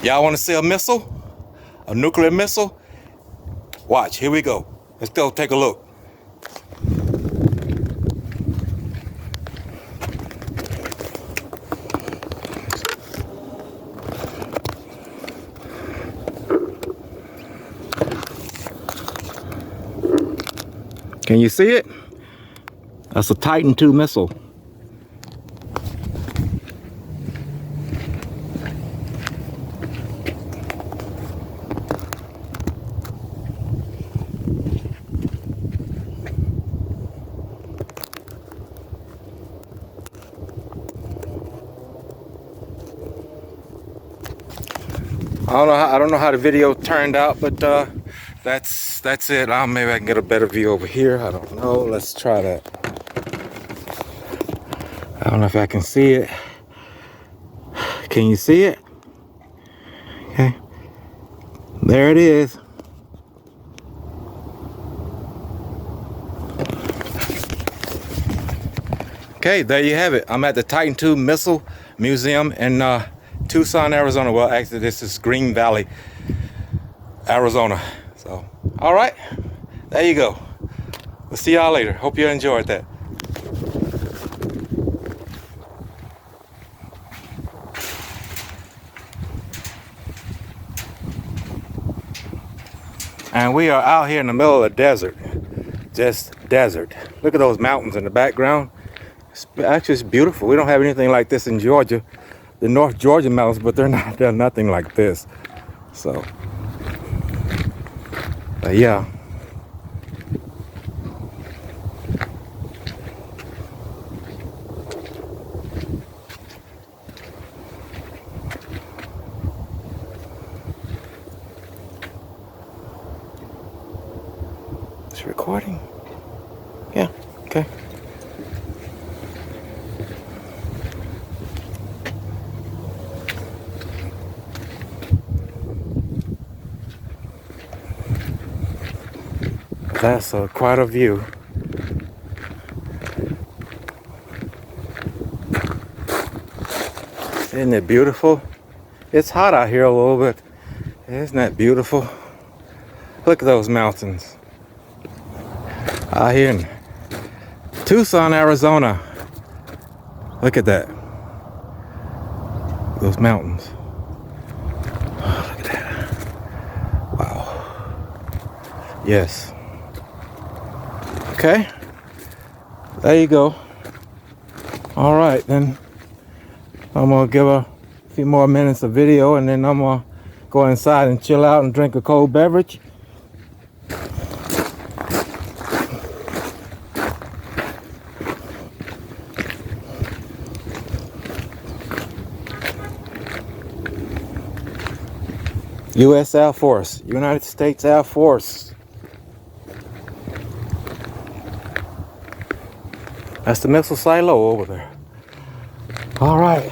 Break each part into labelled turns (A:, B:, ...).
A: Y'all want to see a missile? A nuclear missile? Watch, here we go. Let's go take a look. Can you see it? That's a Titan II missile. I don't know how the video turned out, but that's it. Maybe I can get a better view over here. I don't know. Let's try that. I don't know if I can see it. Can you see it? Okay. There it is. Okay, there you have it. I'm at the Titan II Missile Museum in Tucson, Arizona. Well, actually, this is Green Valley, Arizona. So, all right, there you go. We'll see y'all later. Hope you enjoyed that. And we are out here in the middle of the desert. Just desert. Look at those mountains in the background. It's beautiful. We don't have anything like this in Georgia. The North Georgia mountains, but they're nothing like this. So, but yeah. It's recording. Yeah. Okay. That's quite a view. Isn't it beautiful? It's hot out here a little bit. Isn't that beautiful? Look at those mountains. Out here in Tucson, Arizona. Look at that. Those mountains. Oh, look at that. Wow. Yes. Okay, there you go. All right, then I'm gonna give a few more minutes of video, and then I'm gonna go inside and chill out and drink a cold beverage. U.S. Air Force, United States Air Force. That's the missile silo over there. All right.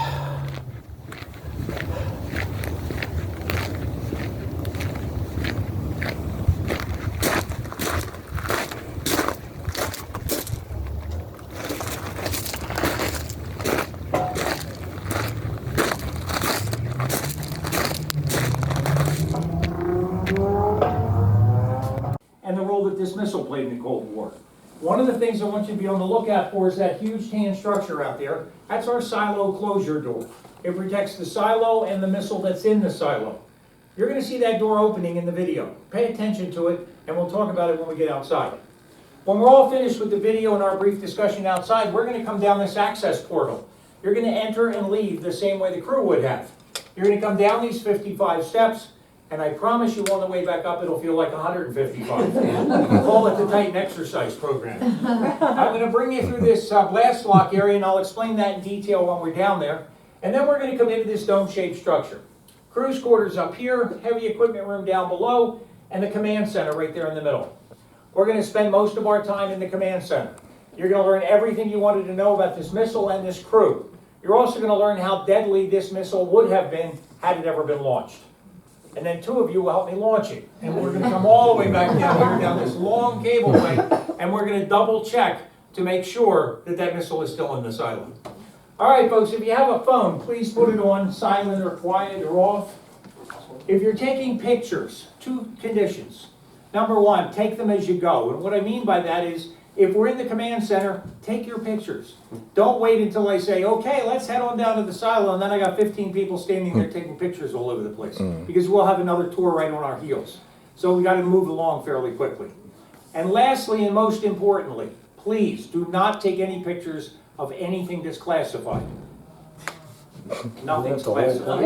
B: And the role that this missile played in the Cold War. One of the things I want you to be on the lookout for is that huge tan structure out there. That's our silo closure door. It protects the silo and the missile that's in the silo. You're going to see that door opening in the video. Pay attention to it, and we'll talk about it when we get outside. When we're all finished with the video and our brief discussion outside, we're going to come down this access portal. You're going to enter and leave the same way the crew would have. You're going to come down these 55 steps, and I promise you on the way back up, it'll feel like 155. Call it the Titan exercise program. I'm going to bring you through this blast lock area, and I'll explain that in detail when we're down there. And then we're going to come into this dome-shaped structure. Crew's quarters up here, heavy equipment room down below, and the command center right there in the middle. We're going to spend most of our time in the command center. You're going to learn everything you wanted to know about this missile and this crew. You're also going to learn how deadly this missile would have been had it ever been launched. And then two of you will help me launch it. And we're going to come all the way back down here, down this long cableway, and we're going to double check to make sure that that missile is still in the silo. All right, folks, if you have a phone, please put it on silent or quiet or off. If you're taking pictures, two conditions. Number one, take them as you go. And what I mean by that is, if we're in the command center, take your pictures. Don't wait until I say, okay, let's head on down to the silo, and then I got 15 people standing there taking pictures all over the place. Because we'll have another tour right on our heels. So we got to move along fairly quickly. And lastly, and most importantly, please do not take any pictures of anything that's classified. Nothing's classified.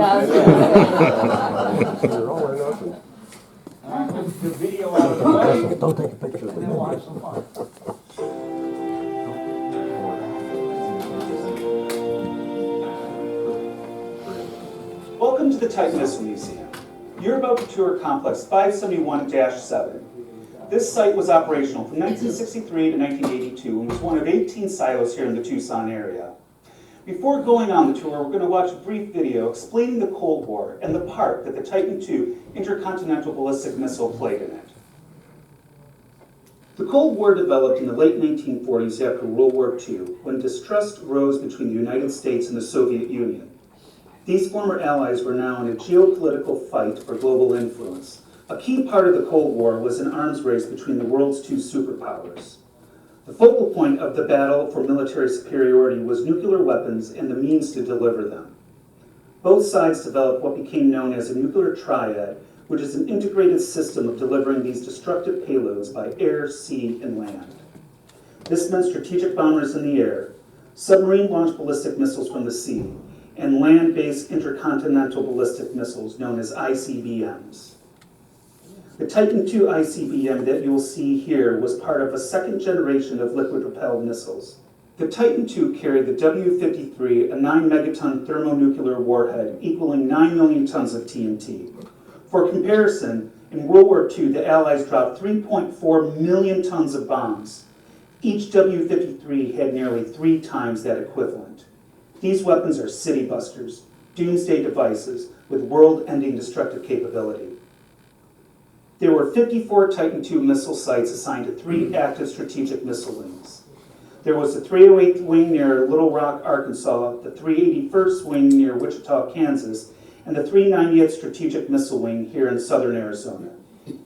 B: All right, put the video out of the way.
C: Don't take a picture of
B: And then we'll have some fun.
D: Welcome to the Titan Missile Museum. You're about to tour Complex 571-7. This site was operational from 1963 to 1982 and was one of 18 silos here in the Tucson area. Before going on the tour, we're going to watch a brief video explaining the Cold War and the part that the Titan II intercontinental ballistic missile played in it. The Cold War developed in the late 1940s after World War II, when distrust rose between the United States and the Soviet Union. These former allies were now in a geopolitical fight for global influence. A key part of the Cold War was an arms race between the world's two superpowers. The focal point of the battle for military superiority was nuclear weapons and the means to deliver them. Both sides developed what became known as a nuclear triad, which is an integrated system of delivering these destructive payloads by air, sea, and land. This meant strategic bombers in the air, submarine-launched ballistic missiles from the sea, and land-based intercontinental ballistic missiles known as ICBMs. The Titan II ICBM that you'll see here was part of a second generation of liquid-propelled missiles. The Titan II carried the W-53, a 9-megaton thermonuclear warhead equaling 9 million tons of TNT. For comparison, in World War II, the Allies dropped 3.4 million tons of bombs. Each W-53 had nearly 3 times that equivalent. These weapons are city busters, doomsday devices with world-ending destructive capability. There were 54 Titan II missile sites assigned to 3 active strategic missile wings. There was the 308th Wing near Little Rock, Arkansas, the 381st Wing near Wichita, Kansas, and the 390th Strategic Missile Wing here in southern Arizona.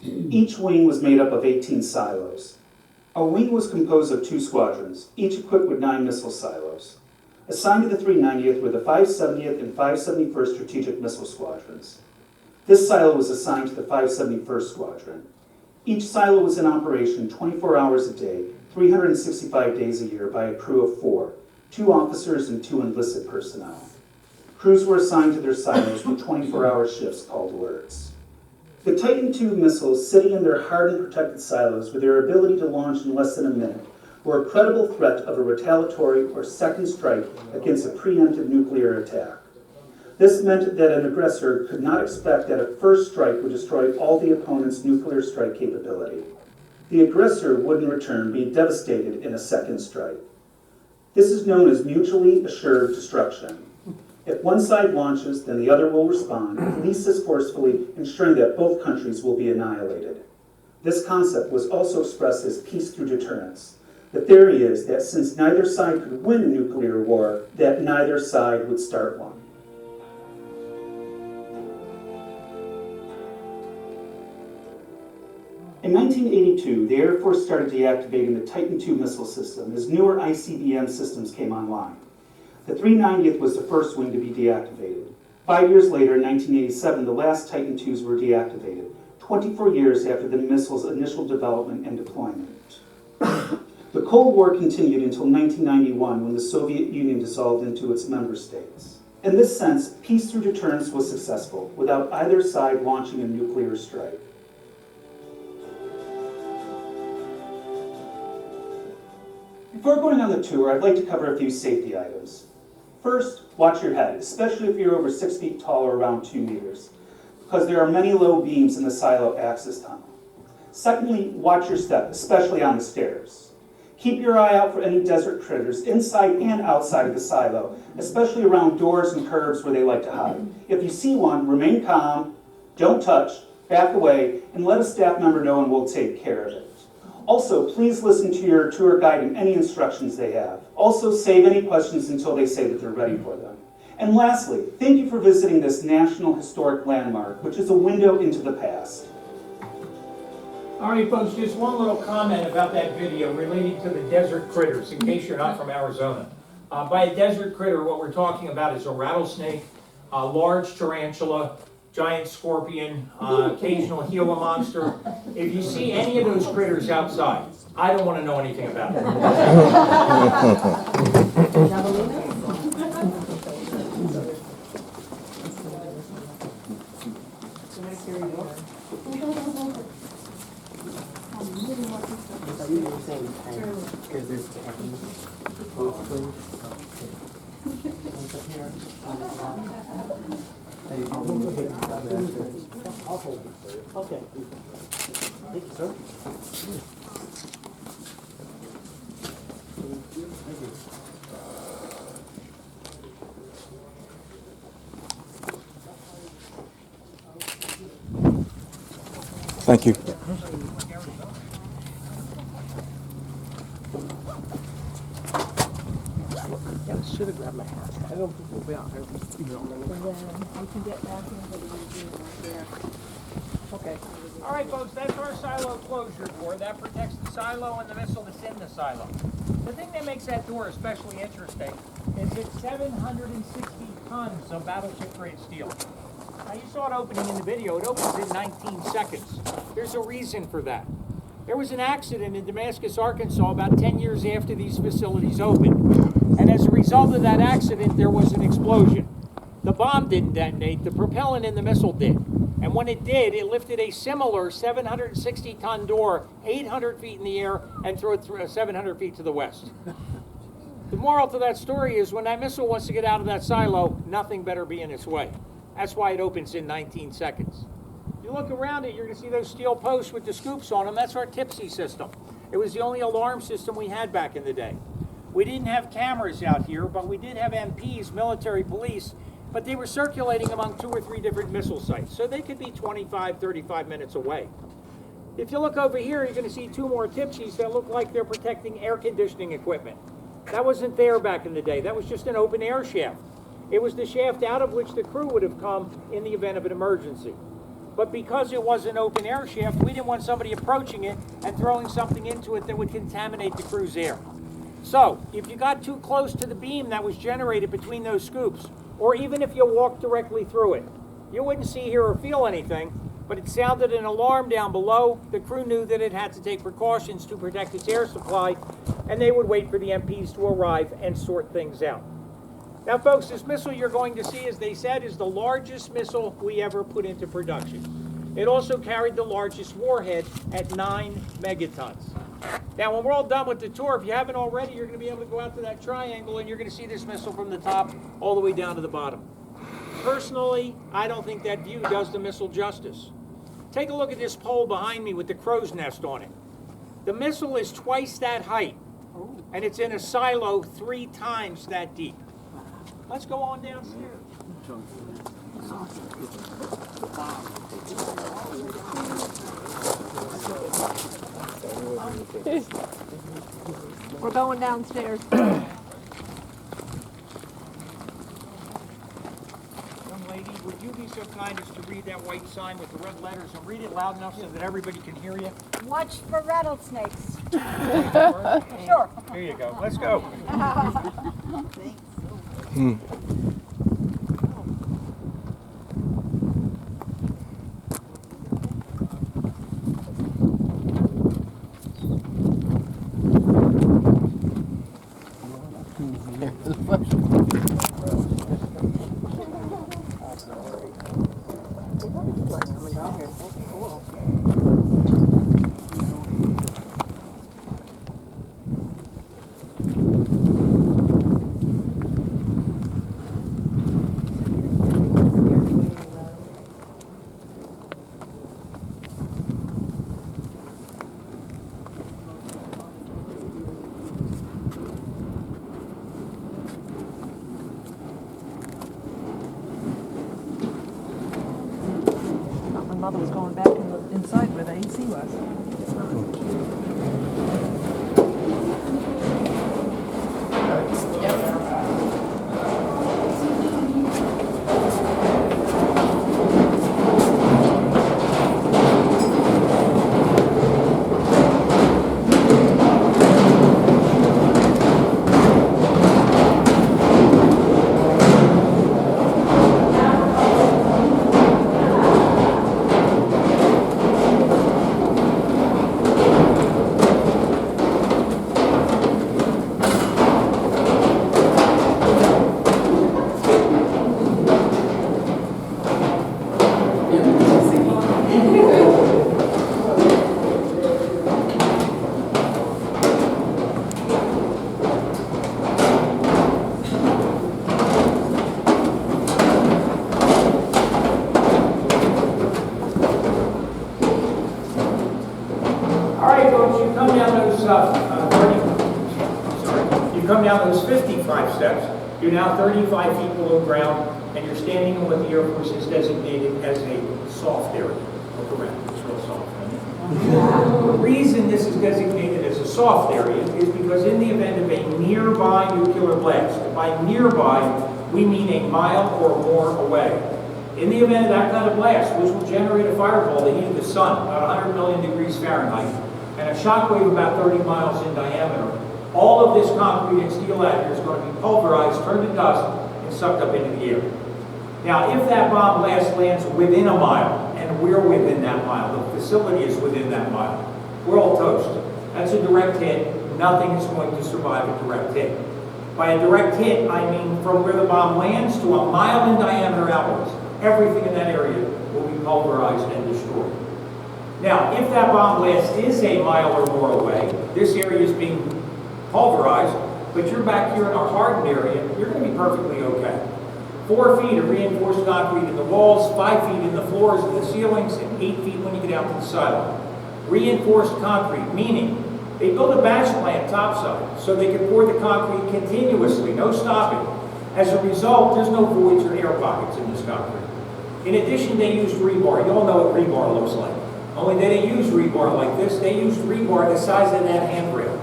D: Each wing was made up of 18 silos. A wing was composed of 2 squadrons, each equipped with 9 missile silos. Assigned to the 390th were the 570th and 571st Strategic Missile Squadrons. This silo was assigned to the 571st Squadron. Each silo was in operation 24 hours a day, 365 days a year by a crew of 4, 2 officers and 2 enlisted personnel. Crews were assigned to their silos with 24-hour shifts called alerts. The Titan II missiles sitting in their hardened protected silos with their ability to launch in less than a minute were a credible threat of a retaliatory or second strike against a preemptive nuclear attack. This meant that an aggressor could not expect that a first strike would destroy all the opponent's nuclear strike capability. The aggressor would in return be devastated in a second strike. This is known as mutually assured destruction. If one side launches, then the other will respond, at least as forcefully, ensuring that both countries will be annihilated. This concept was also expressed as peace through deterrence. The theory is that since neither side could win a nuclear war, that neither side would start one. In 1982, the Air Force started deactivating the Titan II missile system as newer ICBM systems came online. The 390th was the first wing to be deactivated. 5 years later, in 1987, the last Titan IIs were deactivated, 24 years after the missile's initial development and deployment. The Cold War continued until 1991, when the Soviet Union dissolved into its member states. In this sense, peace through deterrence was successful, without either side launching a nuclear strike. Before going on the tour, I'd like to cover a few safety items. First, watch your head, especially if you're over 6 feet tall or around 2 meters, because there are many low beams in the silo access tunnel. Secondly, watch your step, especially on the stairs. Keep your eye out for any desert critters inside and outside of the silo, especially around doors and curbs where they like to hide. If you see one, remain calm, don't touch, back away, and let a staff member know and we'll take care of it. Also, please listen to your tour guide and any instructions they have. Also, save any questions until they say that they're ready for them. And lastly, thank you for visiting this National Historic Landmark, which is a window into the past.
B: All right, folks, just one little comment about that video relating to the desert critters, in case you're not from Arizona. By a desert critter, what we're talking about is a rattlesnake, a large tarantula, giant scorpion, occasional Gila monster. If you see any of those critters outside, I don't want to know anything about it.
C: Okay. Thank you, sir.
A: Thank you.
C: Yeah, I should have grabbed my hat. I don't think we'll be out there.
E: I can get back into the museum right there.
C: Okay.
B: All right, folks, that's our silo closure door. That protects the silo and the missile that's in the silo. The thing that makes that door especially interesting is it's 760 tons of battleship-grade steel. Now, you saw it opening in the video. It opens in 19 seconds. There's a reason for that. There was an accident in Damascus, Arkansas about 10 years after these facilities opened. And as a result of that accident, there was an explosion. The bomb didn't detonate, the propellant in the missile did. And when it did, it lifted a similar 760-ton door 800 feet in the air and threw it 700 feet to the west. The moral to that story is when that missile wants to get out of that silo, nothing better be in its way. That's why it opens in 19 seconds. If you look around it, you're going to see those steel posts with the scoops on them. That's our TIPSY system. It was the only alarm system we had back in the day. We didn't have cameras out here, but we did have MPs, military police, but they were circulating among 2 or 3 different missile sites, so they could be 25, 35 minutes away. If you look over here, you're going to see 2 more TIPSYs that look like they're protecting air conditioning equipment. That wasn't there back in the day. That was just an open air shaft. It was the shaft out of which the crew would have come in the event of an emergency. But because it was an open air shaft, we didn't want somebody approaching it and throwing something into it that would contaminate the crew's air. So, if you got too close to the beam that was generated between those scoops, or even if you walked directly through it, you wouldn't see, hear, or feel anything, but it sounded an alarm down below. The crew knew that it had to take precautions to protect its air supply, and they would wait for the MPs to arrive and sort things out. Now, folks, this missile you're going to see, as they said, is the largest missile we ever put into production. It also carried the largest warhead at 9 megatons. Now, when we're all done with the tour, if you haven't already, you're going to be able to go out to that triangle and you're going to see this missile from the top all the way down to the bottom. Personally, I don't think that view does the missile justice. Take a look at this pole behind me with the crow's nest on it. The missile is twice that height, and it's in a silo 3 times that deep. Let's go on downstairs.
E: We're going downstairs.
B: Young lady, would you be so kind as to read that white sign with the red letters and read it loud enough so that everybody can hear you?
E: Watch for rattlesnakes.
B: Sure. Here you go. Let's go.
F: My mother was going back inside where the AC was.
B: All right, folks, you come down those, you come down those 55 steps. You're now 35 feet below ground, and you're standing in what the Air Force has designated as a soft area. Look around, it's real soft. Isn't it? The reason this is designated as a soft area is because in the event of a nearby nuclear blast, by nearby, we mean a mile or more away. In the event of that kind of blast, which will generate a fireball the heat of the sun, about 100 million degrees Fahrenheit, and a shock wave about 30 miles in diameter, all of this concrete and steel out here is going to be pulverized, turned to dust, and sucked up into the air. Now, if that bomb blast lands within a mile, and we're within that mile, the facility is within that mile, we're all toast. That's a direct hit. Nothing is going to survive a direct hit. By a direct hit, I mean from where the bomb lands to a mile in diameter outwards. Everything in that area will be pulverized and destroyed. Now, if that bomb blast is a mile or more away, this area is being pulverized, but you're back here in our hardened area, you're going to be perfectly okay. 4 feet of reinforced concrete in the walls, 5 feet in the floors and the ceilings, and 8 feet when you get out to the silo. Reinforced concrete, meaning they built a batch plant topside so they could pour the concrete continuously, no stopping. As a result, there's no voids or air pockets in this concrete. In addition, they used rebar. You all know what rebar looks like. Only they didn't use rebar like this. They used rebar the size of that handrail.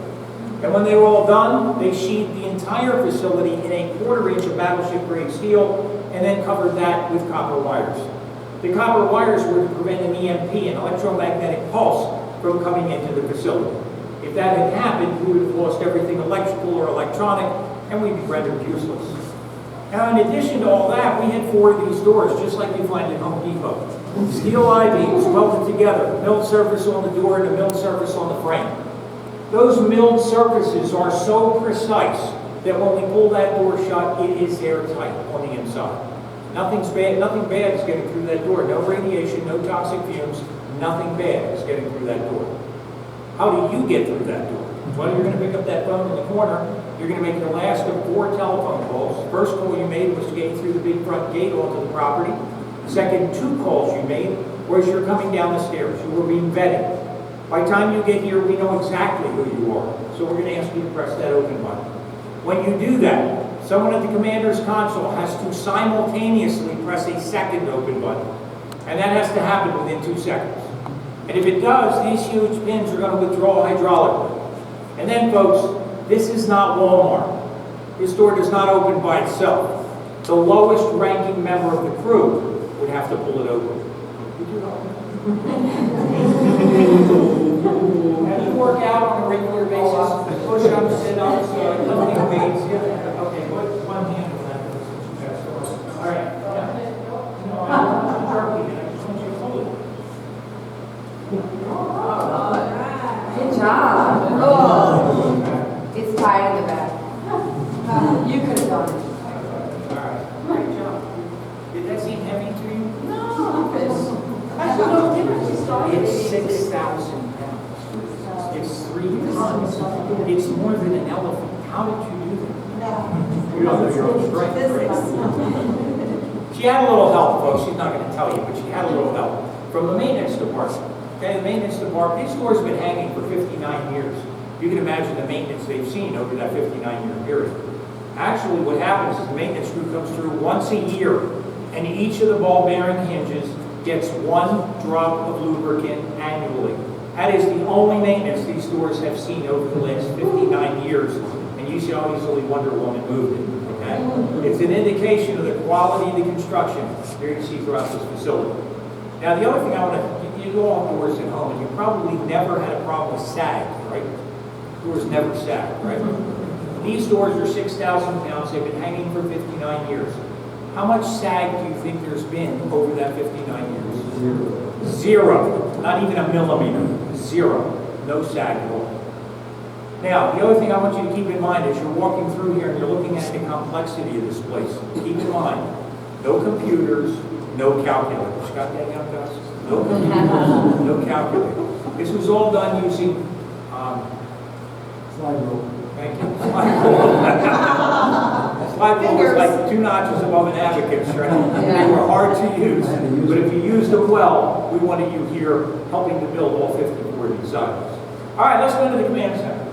B: And when they were all done, they sheathed the entire facility in a 1/4 inch of battleship-grade steel and then covered that with copper wires. The copper wires were to prevent an EMP, an electromagnetic pulse, from coming into the facility. If that had happened, we would have lost everything electrical or electronic, and we'd be rendered useless. Now, in addition to all that, we had 4 of these doors, just like you find at Home Depot. Steel I-beams welded together, milled surface on the door and a milled surface on the frame. Those milled surfaces are so precise that when we pull that door shut, it is airtight on the inside. Nothing bad is getting through that door. No radiation, no toxic fumes, nothing bad is getting through that door. How do you get through that door? Well, you're going to pick up that phone in the corner. You're going to make the last of 4 telephone calls. First call you made was to get through the big front gate onto the property. Second 2 calls you made was you're coming down the stairs. You were being vetted. By the time you get here, we know exactly who you are. So we're going to ask you to press that open button. When you do that, someone at the commander's console has to simultaneously press a second open button. And that has to happen within 2 seconds. And if it does, these huge pins are going to withdraw hydraulically. And then, folks, this is not Walmart. This door does not open by itself. The lowest ranking member of the crew would have to pull it open. And you work out on a regular basis, push-ups, sit-ups, lifting weights. Okay, put one hand on that. All right. I'm jerking, and I just want you to hold it.
G: Good job. Oh, it's tight in the back. You could have done it.
B: All right. Great job. Did that seem heavy to you?
G: No, it's
B: 6,000 pounds. It's 3 tons. It's more than an elephant. How did you do that? You don't know your own strength, right? She had a little help, folks. She's not going to tell you, but she had a little help from the maintenance department. Okay, the maintenance department, this door's been hanging for 59 years. You can imagine the maintenance they've seen over that 59-year period. Actually, what happens is the maintenance crew comes through once a year, and each of the ball bearing hinges gets 1 drop of lubricant annually. That is the only maintenance these doors have seen over the last 59 years, and you should obviously wonder Woman moved it. Okay? It's an indication of the quality of the construction you're going to see throughout this facility. Now, the other thing I want to, you go on doors at home, and you probably never had a problem with sag, right? Doors never sag, right? These doors are 6,000 pounds. They've been hanging for 59 years. How much sag do you think there's been over that 59 years? 0. Not even a millimeter. 0. No sag at all. Now, the other thing I want you to keep in mind as you're walking through here and you're looking at the complexity of this place, keep in mind, no computers, no calculators. Got that, young guys? No computers, no calculators. This was all done using slide rule. Thank you. Slide rule is like 2 notches above an abacus, right? They were hard to use, but if you used them well, we wanted you here helping to build all 54 of these silos. All right, let's go into the command center.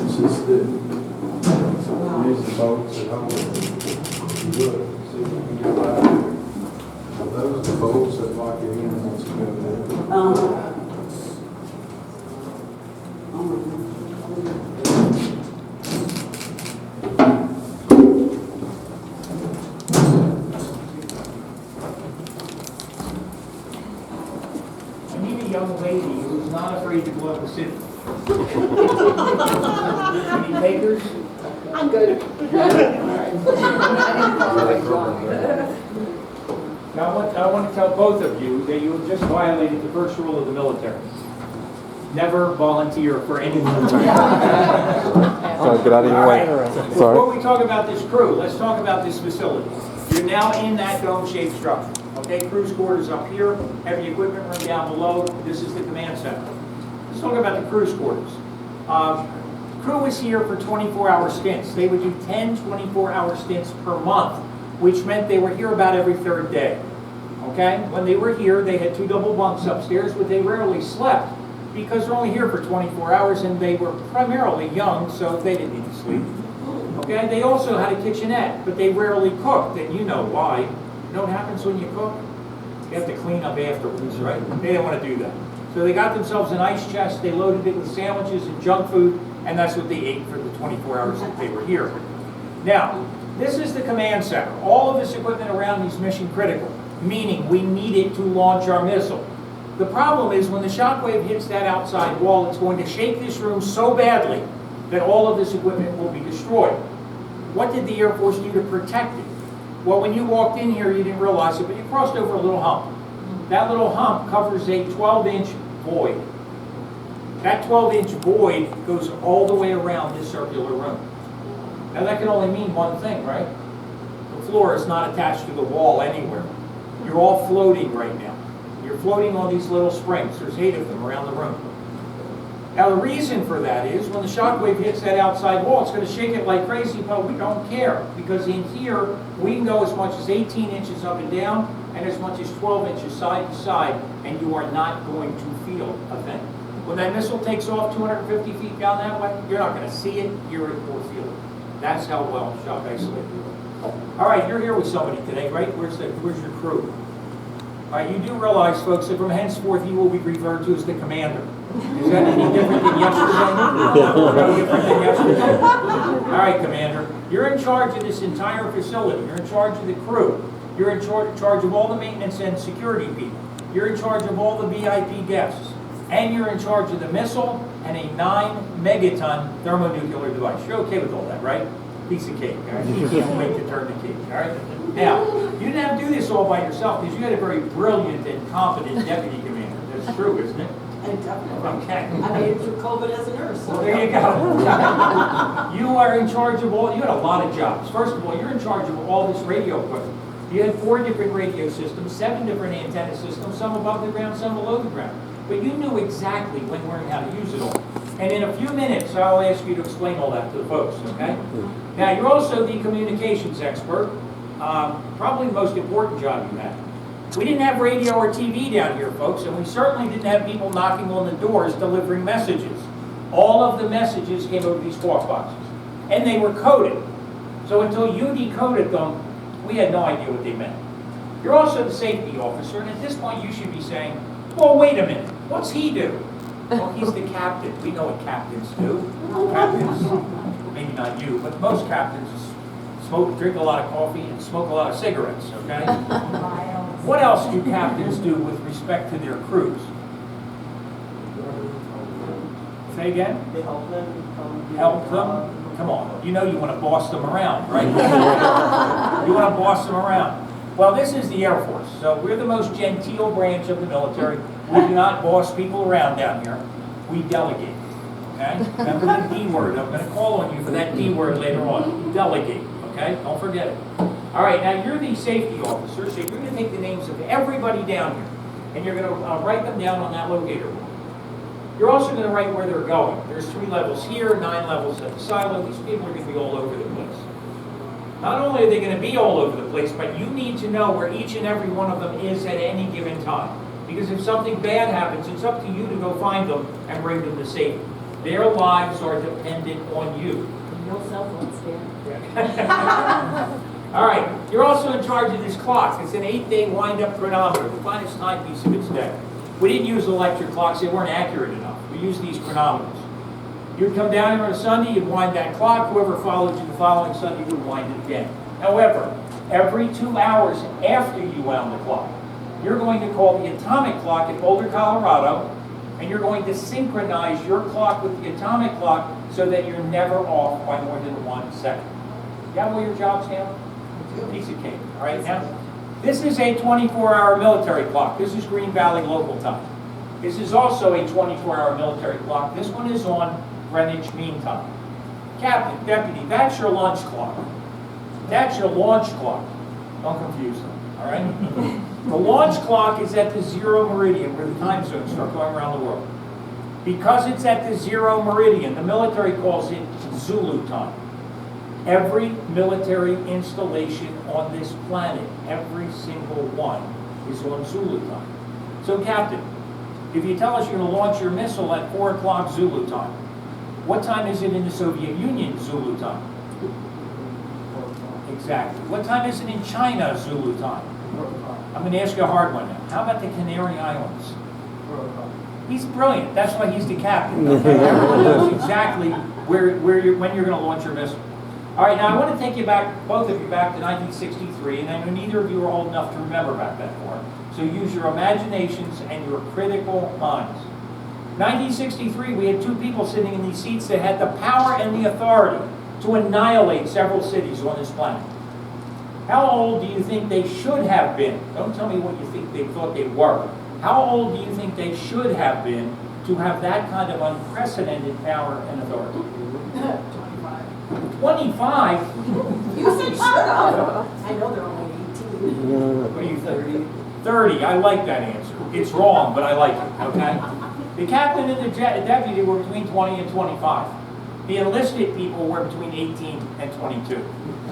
H: This is here's the boats at home. Look, see if we can get by here. Well, those are the boats that lock it in once you go there.
B: I need a young lady who's not afraid to go up and sit. Any takers?
E: I'm good.
B: Now, I want to tell both of you that you have just violated the first rule of the military. Never volunteer for anything.
A: Sorry, get out of your way. Sorry.
B: Before we talk about this crew, let's talk about this facility. You're now in that dome-shaped structure. Okay, cruise quarters up here, heavy equipment room down below. This is the command center. Let's talk about the cruise quarters. Crew is here for 24-hour stints. They would do 10 24-hour stints per month, which meant they were here about every 3rd day. Okay? When they were here, they had 2 double bunks upstairs, but they rarely slept because they're only here for 24 hours and they were primarily young, so they didn't need to sleep. Okay? They also had a kitchenette, but they rarely cooked, and you know why. You know what happens when you cook? You have to clean up afterwards, right? They didn't want to do that. So they got themselves an ice chest, they loaded it with sandwiches and junk food, and that's what they ate for the 24 hours that they were here. Now, this is the command center. All of this equipment around me is mission critical, meaning we need it to launch our missile. The problem is when the shockwave hits that outside wall, it's going to shake this room so badly that all of this equipment will be destroyed. What did the Air Force do to protect it? Well, when you walked in here, you didn't realize it, but you crossed over a little hump. That little hump covers a 12-inch void. That 12-inch void goes all the way around this circular room. Now that can only mean one thing, right? The floor is not attached to the wall anywhere. You're all floating right now. You're floating on these little springs. There's 8 of them around the room. Now the reason for that is when the shockwave hits that outside wall, it's going to shake it like crazy, but we don't care because in here we can go as much as 18 inches up and down and as much as 12 inches side to side, and you are not going to feel a thing. When that missile takes off 250 feet down that way, you're not going to see it, hear it, or feel it. That's how well shock isolated you are. All right, you're here with somebody today, right? Where's your crew? All right, you do realize, folks, that from henceforth you will be referred to as the commander. Is that any different than yesterday? No different than yesterday? All right, Commander. You're in charge of this entire facility. You're in charge of the crew. You're in charge of all the maintenance and security people. You're in charge of all the VIP guests. And you're in charge of the missile and a 9-megaton thermonuclear device. You're okay with all that, right? Piece of cake, all right? You can't wait to turn the cake, all right? Now, you didn't have to do this all by yourself because you had a very brilliant and competent deputy commander. That's true, isn't it? Okay.
I: I made it through COVID as a nurse.
B: Well, there you go. You are in charge of all, you had a lot of jobs. First of all, you're in charge of all this radio equipment. You had 4 different radio systems, 7 different antenna systems, some above the ground, some below the ground. But you knew exactly when, where, and how to use it all. And in a few minutes, I'll ask you to explain all that to the folks, okay? Now, you're also the communications expert, probably the most important job you have. We didn't have radio or TV down here, folks, and we certainly didn't have people knocking on the doors delivering messages. All of the messages came over these walk boxes, and they were coded. So until you decoded them, we had no idea what they meant. You're also the safety officer, and at this point you should be saying, well, wait a minute, what's he do? Well, he's the captain. We know what captains do. Captains, maybe not you, but most captains drink a lot of coffee and smoke a lot of cigarettes, okay? What else do captains do with respect to their crews? Say again?
I: They help them.
B: Help them? Come on, you know you want to boss them around, right? You want to boss them around. Well, this is the Air Force, so we're the most genteel branch of the military. We do not boss people around down here. We delegate, okay? Remember the D word. I'm going to call on you for that D word later on. Delegate, okay? Don't forget it. All right, now you're the safety officer, so you're going to take the names of everybody down here, and you're going to write them down on that locator board. You're also going to write where they're going. There's 3 levels here, 9 levels at the silo. These people are going to be all over the place. Not only are they going to be all over the place, but you need to know where each and every one of them is at any given time. Because if something bad happens, it's up to you to go find them and bring them to safety. Their lives are dependent on you.
I: No cell phones, Dan.
B: All right, you're also in charge of this clock. It's an 8-day wind-up chronometer, the finest timepiece of its day. We didn't use electric clocks, they weren't accurate enough. We used these chronometers. You'd come down here on a Sunday, you'd wind that clock, whoever followed you the following Sunday would wind it again. However, every 2 hours after you wound the clock, you're going to call the atomic clock at Boulder, Colorado, and you're going to synchronize your clock with the atomic clock so that you're never off by more than 1 second. You got all your jobs down? Piece of cake. All right, now, this is a 24-hour military clock. This is Green Valley local time. This is also a 24-hour military clock. This one is on Greenwich Mean Time. Captain, deputy, that's your lunch clock. That's your launch clock. Don't confuse them, all right? The launch clock is at the 0 meridian, where the time zones start going around the world. Because it's at the 0 meridian, the military calls it Zulu time. Every military installation on this planet, every single one, is on Zulu time. So, Captain, if you tell us you're going to launch your missile at 4 o'clock Zulu time, what time is it in the Soviet Union Zulu time? Exactly. What time is it in China Zulu time? I'm going to ask you a hard one now. How about the Canary Islands? He's brilliant. That's why he's the captain. Okay? Everyone knows exactly when you're going to launch your missile. All right, now I want to take you back, both of you, back to 1963, and I know neither of you are old enough to remember back that far. So use your imaginations and your critical minds. 1963, we had 2 people sitting in these seats that had the power and the authority to annihilate several cities on this planet. How old do you think they should have been? Don't tell me what you think they thought they were. How old do you think they should have been to have that kind of unprecedented power and authority? 25?
I: You said shut up. I know they're only 18.
B: What are you, 30? 30, I like that answer. It's wrong, but I like it, okay? The captain and the deputy were between 20 and 25. The enlisted people were between 18 and 22.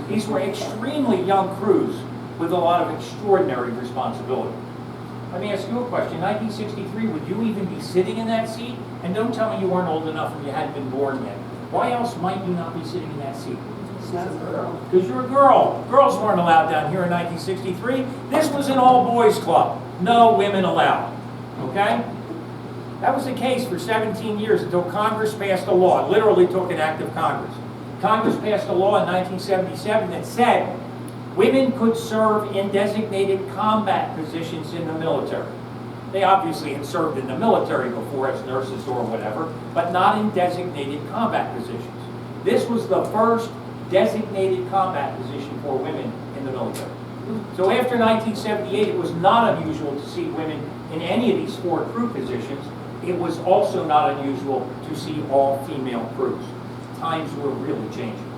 B: These were extremely young crews with a lot of extraordinary responsibility. Let me ask you a question. 1963, would you even be sitting in that seat? And don't tell me you weren't old enough and you hadn't been born yet. Why else might you not be sitting in that seat? Because you're a girl. Girls weren't allowed down here in 1963. This was an all-boys club. No women allowed. Okay? That was the case for 17 years until Congress passed a law. It literally took an act of Congress. Congress passed a law in 1977 that said women could serve in designated combat positions in the military. They obviously had served in the military before as nurses or whatever, but not in designated combat positions. This was the first designated combat position for women in the military. So after 1978, it was not unusual to see women in any of these 4 crew positions. It was also not unusual to see all female crews. Times were really changing.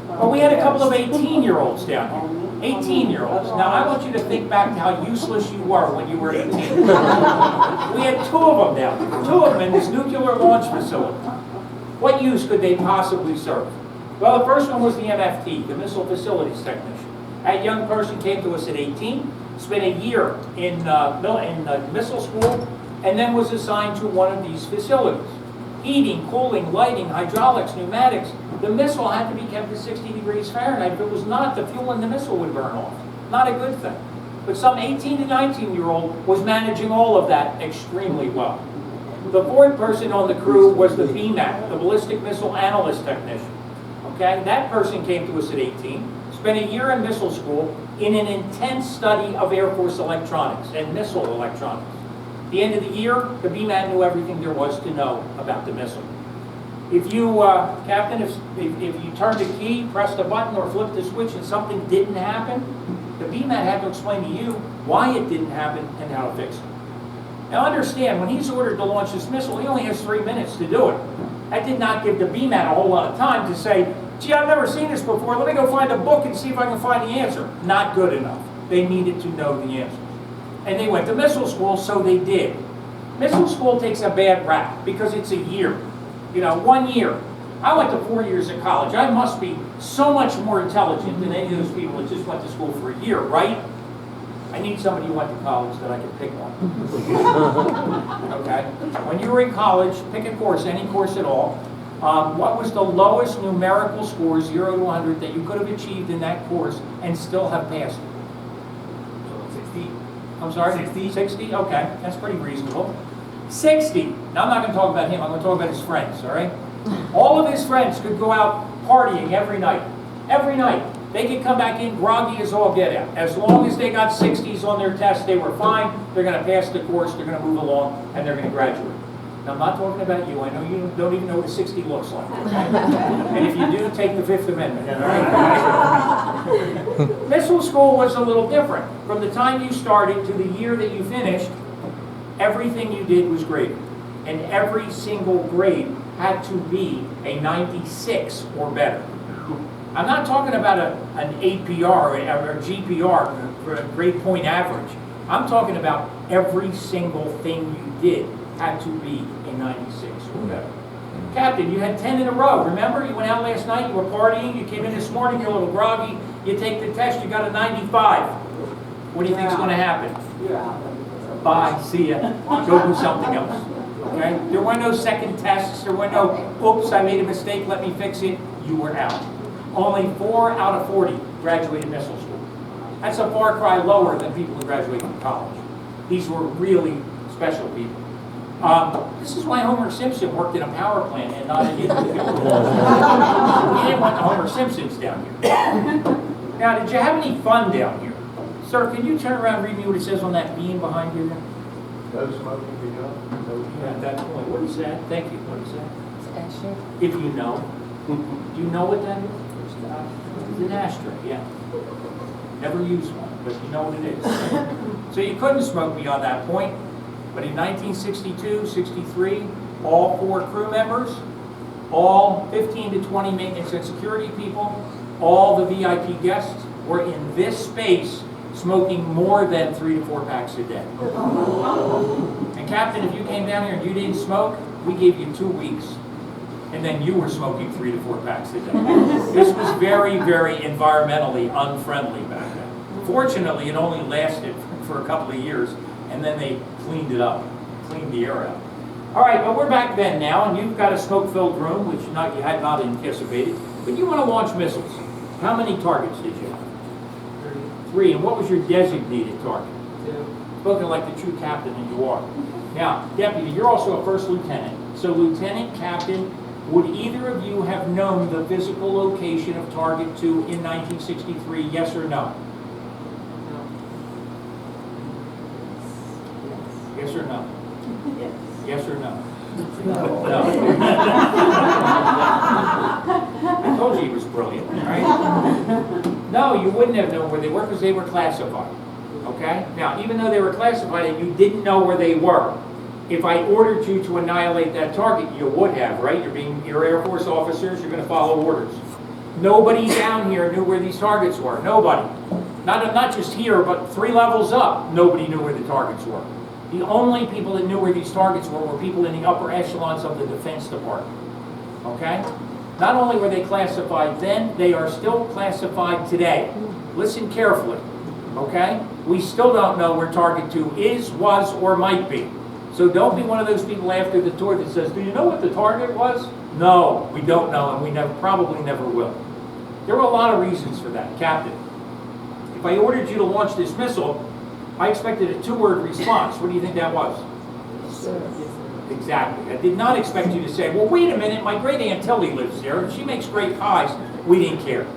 B: But we had a couple of 18-year-olds down here. 18-year-olds. Now, I want you to think back to how useless you were when you were 18. We had 2 of them down here. 2 of them in this nuclear launch facility. What use could they possibly serve? Well, the first one was the MFT, the Missile Facilities Technician. That young person came to us at 18, spent a year in missile school, and then was assigned to one of these facilities. Heating, cooling, lighting, hydraulics, pneumatics. The missile had to be kept at 60 degrees Fahrenheit. If it was not, the fuel in the missile would burn off. Not a good thing. But some 18 to 19-year-old was managing all of that extremely well. The 4th person on the crew was the BMAC, the Ballistic Missile Analyst Technician. Okay, that person came to us at 18, spent a year in missile school in an intense study of Air Force electronics and missile electronics. The end of the year, the BMAT knew everything there was to know about the missile. If you, Captain, if you turned a key, pressed a button, or flipped a switch and something didn't happen, the BMAT had to explain to you why it didn't happen and how to fix it. Now understand, when he's ordered to launch this missile, he only has 3 minutes to do it. That did not give the BMAT a whole lot of time to say, gee, I've never seen this before, let me go find a book and see if I can find the answer. Not good enough. They needed to know the answers. And they went to missile school, so they did. Missile school takes a bad rap because it's a year. You know, 1 year. I went to 4 years of college. I must be so much more intelligent than any of those people that just went to school for a year, right? I need somebody who went to college that I can pick on. Okay? When you were in college, pick a course, any course at all. What was the lowest numerical score, 0 to 100, that you could have achieved in that course and still have passed it?
D: 60.
B: I'm sorry? 60? 60? Okay, that's pretty reasonable. 60. Now I'm not going to talk about him, I'm going to talk about his friends, all right? All of his friends could go out partying every night. Every night. They could come back in groggy as all get out. As long as they got 60s on their test, they were fine. They're going to pass the course, they're going to move along, and they're going to graduate. Now I'm not talking about you. I know you don't even know what a 60 looks like. Okay? And if you do, take the Fifth Amendment. All right? Missile school was a little different. From the time you started to the year that you finished, everything you did was graded. And every single grade had to be a 96 or better. I'm not talking about an APR or a GPR, for a grade point average. I'm talking about every single thing you did had to be a 96 or better. Captain, you had 10 in a row. Remember, you went out last night, you were partying, you came in this morning, you're a little groggy, you take the test, you got a 95. What do you think's going to happen? Bye, see ya. Go do something else. Okay? There were no second tests, there were no, oops, I made a mistake, let me fix it. You were out. Only 4 out of 40 graduated missile school. That's a far cry lower than people who graduate from college. These were really special people. This is why Homer Simpson worked in a power plant and not in the field. He didn't want the Homer Simpsons down here. Now, did you have any fun down here? Sir, can you turn around and read me what it says on that beam behind you there?
H: No smoking beyond.
B: At that point, what is that? Thank you. What is that? If you know. Do you know what that is? It's an ashtray, yeah. Never used one, but you know what it is. So you couldn't smoke beyond that point. But in 1962, 63, all 4 crew members, all 15 to 20 maintenance and security people, all the VIP guests were in this space smoking more than 3 to 4 packs a day. And Captain, if you came down here and you didn't smoke, we gave you 2 weeks. And then you were smoking 3 to 4 packs a day. This was very, very environmentally unfriendly back then. Fortunately, it only lasted for a couple of years, and then they cleaned it up, cleaned the air out. All right, but we're back then now, and you've got a smoke-filled room, which you had not anticipated. But you want to launch missiles. How many targets did you have? 3. And what was your designated target?
C: 2.
B: Spoken like the true captain that you are. Now, Deputy, you're also a first lieutenant. So, Lieutenant, Captain, would either of you have known the physical location of Target 2 in 1963, yes or no? Yes or no?
E: Yes.
B: Yes or no?
E: No.
B: No. I told you he was brilliant, right? No, you wouldn't have known where they were because they were classified. Okay? Now, even though they were classified and you didn't know where they were, if I ordered you to annihilate that target, you would have, right? You're Air Force officers, you're going to follow orders. Nobody down here knew where these targets were. Nobody. Not just here, but 3 levels up, nobody knew where the targets were. The only people that knew where these targets were people in the upper echelons of the Defense Department. Okay? Not only were they classified then, they are still classified today. Listen carefully. Okay? We still don't know where Target 2 is, was, or might be. So don't be one of those people after the tour that says, do you know what the target was? No, we don't know, and we probably never will. There were a lot of reasons for that, Captain. If I ordered you to launch this missile, I expected a 2-word response. What do you think that was?
E: Sir.
B: Exactly. I did not expect you to say, well, wait a minute, my great Aunt Tilly lives there, and she makes great pies. We didn't care.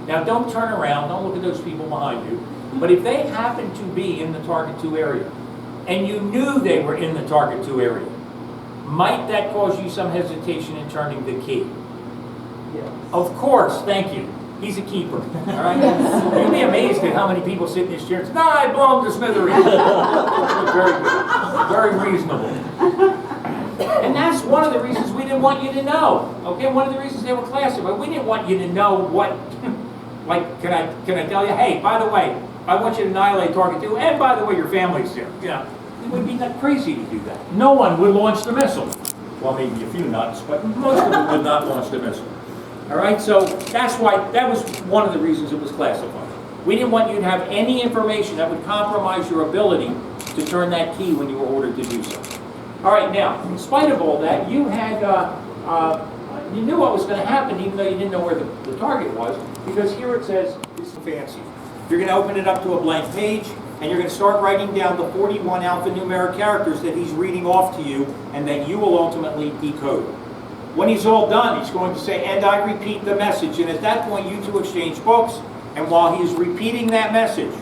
B: Now, don't turn around, don't look at those people behind you. But if they happen to be in the Target 2 area, and you knew they were in the target 2 area, might that cause you some hesitation in turning the key?
C: Yes.
B: Of course, thank you. He's a keeper, all right? You'd be amazed at how many people sit in this chair and say, no, I blow him to smithereens. Very good, very reasonable. And that's one of the reasons we didn't want you to know, okay? One of the reasons they were classified. We didn't want you to know what, like, can I tell you, hey, by the way, I want you to annihilate target 2, and by the way, your family's there. You know, it would be that crazy to do that. No one would launch the missile. Well, maybe a few nuts, but most of them would not launch the missile. All right, so that's why, that was one of the reasons it was classified. We didn't want you to have any information that would compromise your ability to turn that key when you were ordered to do so. All right, now, in spite of all that, you had, you knew what was going to happen even though you didn't know where the target was, because here it says, it's fancy. You're going to open it up to a blank page, and you're going to start writing down the 41 alphanumeric characters that he's reading off to you and that you will ultimately decode. When he's all done, he's going to say, and I repeat the message. And at that point, you two exchange books. And while he's repeating that message,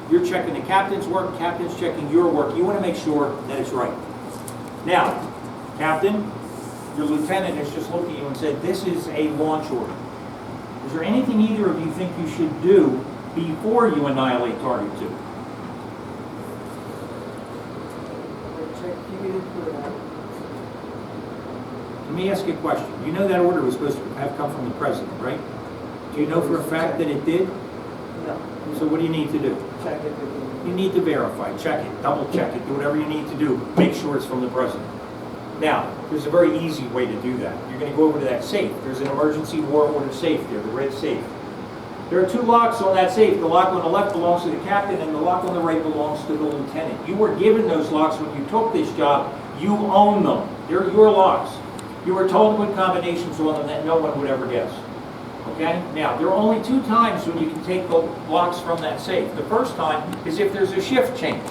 B: you're checking the captain's work, captain's checking your work. You want to make sure that it's right. Now, Captain, your lieutenant has just looked at you and said, this is a launch order. Is there anything either of you think you should do before you annihilate target 2?
C: Check, you get into that.
B: Let me ask you a question. You know that order was supposed to have come from the president, right? Do you know for a fact that it did?
C: No.
B: So what do you need to do?
C: Check it.
B: You need to verify, check it, double check it, do whatever you need to do. Make sure it's from the president. Now, there's a very easy way to do that. You're going to go over to that safe. There's an emergency war order safe there, the red safe. There are 2 locks on that safe. The lock on the left belongs to the captain, and the lock on the right belongs to the lieutenant. You were given those locks when you took this job. You own them. They're your locks. You were told to put combinations on them that no one would ever guess. Okay? Now, there are only 2 times when you can take the locks from that safe. The first time is if there's a shift change.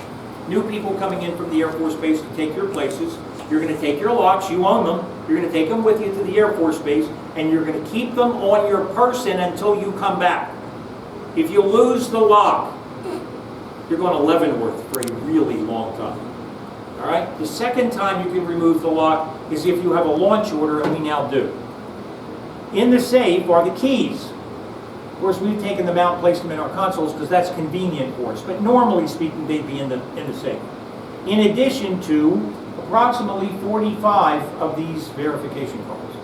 B: New people coming in from the Air Force Base to take your places. You're going to take your locks, you own them. You're going to take them with you to the Air Force Base, and you're going to keep them on your person until you come back. If you lose the lock, you're going to Leavenworth for a really long time. All right? The second time you can remove the lock is if you have a launch order, and we now do. In the safe are the keys. Of course, we've taken them out and placed them in our consoles because that's convenient for us. But normally speaking, they'd be in the safe. In addition to approximately 45 of these verification cards.